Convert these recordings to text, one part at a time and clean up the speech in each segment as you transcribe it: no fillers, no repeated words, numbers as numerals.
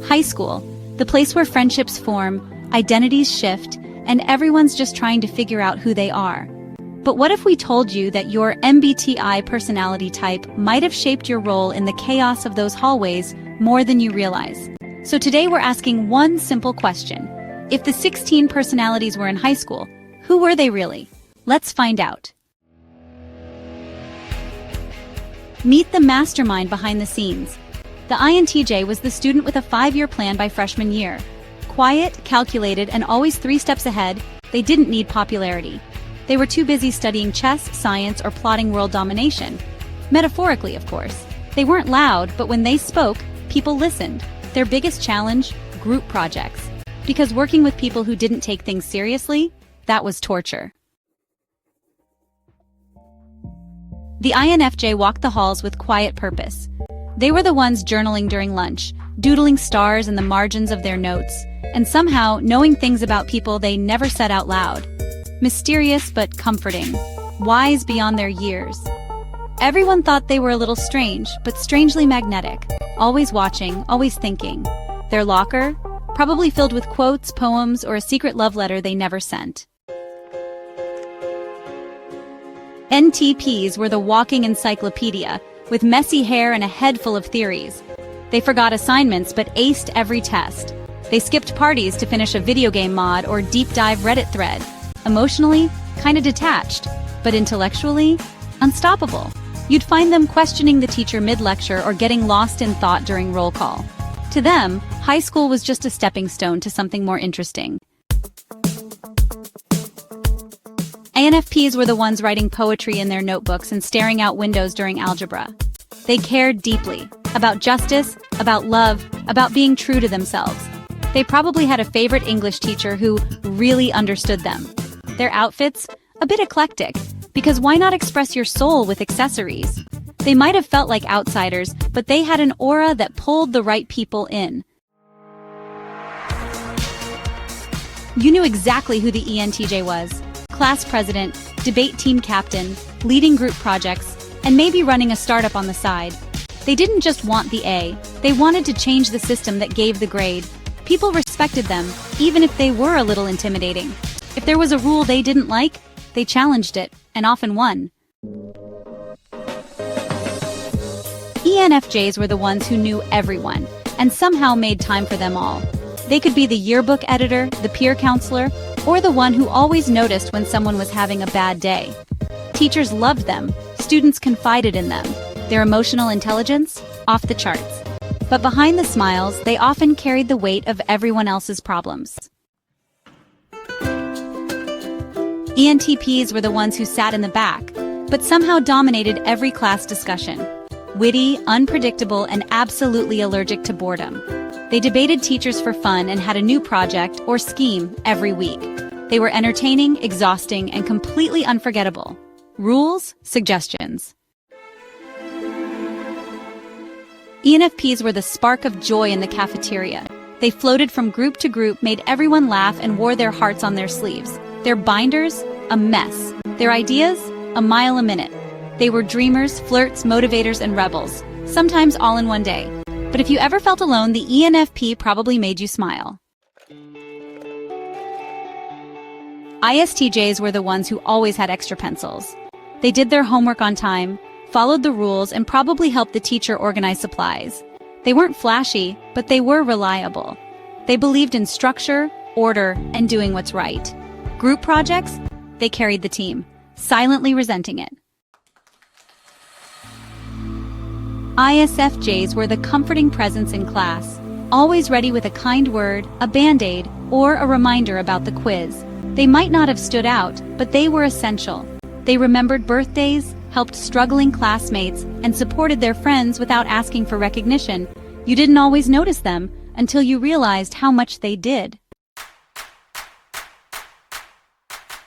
High school, the place where friendships form, identities shift, and everyone's just trying to figure out who they are. But what if we told you that your MBTI personality type might have shaped your role in the chaos of those hallways more than you realize? So today we're asking one simple question. If the 16 personalities were in high school, who were they really? Let's find out. Meet the mastermind behind the scenes. The INTJ was the student with a 5-year plan by freshman year. Quiet, calculated, and always 3 steps ahead, they didn't need popularity. They were too busy studying chess, science, or plotting world domination. Metaphorically, of course. They weren't loud, but when they spoke, people listened. Their biggest challenge? Group projects. Because working with people who didn't take things seriously, that was torture. The INFJ walked the halls with quiet purpose. They were the ones journaling during lunch, doodling stars in the margins of their notes, and somehow knowing things about people they never said out loud. Mysterious but comforting, wise beyond their years. Everyone thought they were a little strange, but strangely magnetic, always watching, always thinking. Their locker? Probably filled with quotes, poems, or a secret love letter they never sent. NTPs were the walking encyclopedia, with messy hair and a head full of theories. They forgot assignments but aced every test. They skipped parties to finish a video game mod or deep dive Reddit thread. Emotionally, kinda detached, but intellectually, unstoppable. You'd find them questioning the teacher mid-lecture or getting lost in thought during roll call. To them, high school was just a stepping stone to something more interesting. INFPs were the ones writing poetry in their notebooks and staring out windows during algebra. They cared deeply about justice, about love, about being true to themselves. They probably had a favorite English teacher who really understood them. Their outfits? A bit eclectic, because why not express your soul with accessories? They might have felt like outsiders, but they had an aura that pulled the right people in. You knew exactly who the ENTJ was. Class president, debate team captain, leading group projects, and maybe running a startup on the side. They didn't just want the A, they wanted to change the system that gave the grade. People respected them, even if they were a little intimidating. If there was a rule they didn't like, they challenged it, and often won. ENFJs were the ones who knew everyone, and somehow made time for them all. They could be the yearbook editor, the peer counselor, or the one who always noticed when someone was having a bad day. Teachers loved them, students confided in them. Their emotional intelligence? Off the charts. But behind the smiles, they often carried the weight of everyone else's problems. ENTPs were the ones who sat in the back, but somehow dominated every class discussion. Witty, unpredictable, and absolutely allergic to boredom. They debated teachers for fun and had a new project or scheme every week. They were entertaining, exhausting, and completely unforgettable. Rules, suggestions. ENFPs were the spark of joy in the cafeteria. They floated from group to group, made everyone laugh, and wore their hearts on their sleeves. Their binders? A mess. Their ideas? A mile a minute. They were dreamers, flirts, motivators, and rebels, sometimes all in one day. But if you ever felt alone, the ENFP probably made you smile. ISTJs were the ones who always had extra pencils. They did their homework on time, followed the rules, and probably helped the teacher organize supplies. They weren't flashy, but they were reliable. They believed in structure, order, and doing what's right. Group projects? They carried the team, silently resenting it. ISFJs were the comforting presence in class, always ready with a kind word, a band-aid, or a reminder about the quiz. They might not have stood out, but they were essential. They remembered birthdays, helped struggling classmates, and supported their friends without asking for recognition. You didn't always notice them until you realized how much they did.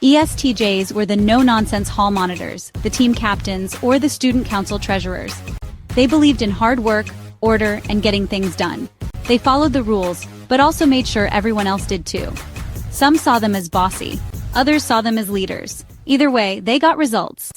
ESTJs were the no-nonsense hall monitors, the team captains, or the student council treasurers. They believed in hard work, order, and getting things done. They followed the rules, but also made sure everyone else did too. Some saw them as bossy, others saw them as leaders. Either way, they got results.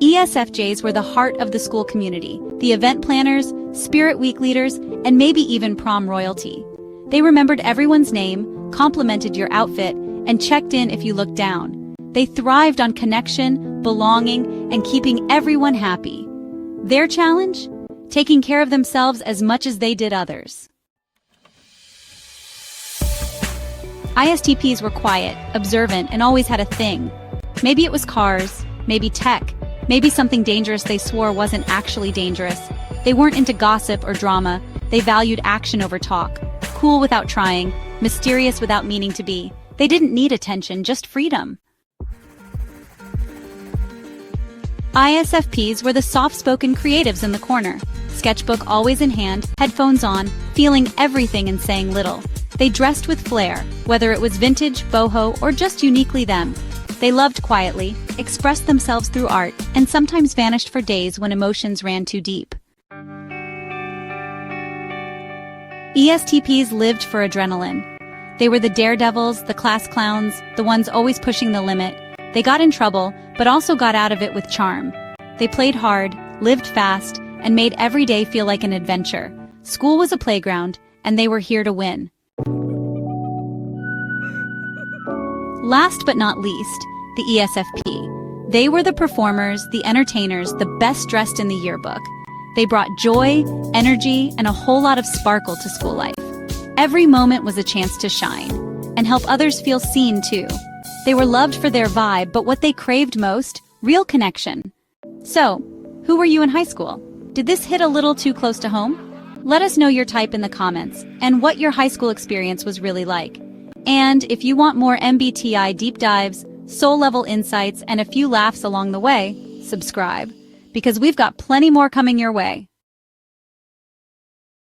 ESFJs were the heart of the school community, the event planners, spirit week leaders, and maybe even prom royalty. They remembered everyone's name, complimented your outfit, and checked in if you looked down. They thrived on connection, belonging, and keeping everyone happy. Their challenge? Taking care of themselves as much as they did others. ISTPs were quiet, observant, and always had a thing. Maybe it was cars, maybe tech, maybe something dangerous they swore wasn't actually dangerous. They weren't into gossip or drama. They valued action over talk. Cool without trying, mysterious without meaning to be. They didn't need attention, just freedom. ISFPs were the soft-spoken creatives in the corner. Sketchbook always in hand, headphones on, feeling everything and saying little. They dressed with flair, whether it was vintage, boho, or just uniquely them. They loved quietly, expressed themselves through art, and sometimes vanished for days when emotions ran too deep. ESTPs lived for adrenaline. They were the daredevils, the class clowns, the ones always pushing the limit. They got in trouble, but also got out of it with charm. They played hard, lived fast, and made every day feel like an adventure. School was a playground, and they were here to win. Last but not least, the ESFP. They were the performers, the entertainers, the best dressed in the yearbook. They brought joy, energy, and a whole lot of sparkle to school life. Every moment was a chance to shine, and help others feel seen too. They were loved for their vibe, but what they craved most, real connection. So, who were you in high school? Did this hit a little too close to home? Let us know your type in the comments, and what your high school experience was really like. And if you want more MBTI deep dives, soul-level insights, and a few laughs along the way, subscribe, because we've got plenty more coming your way.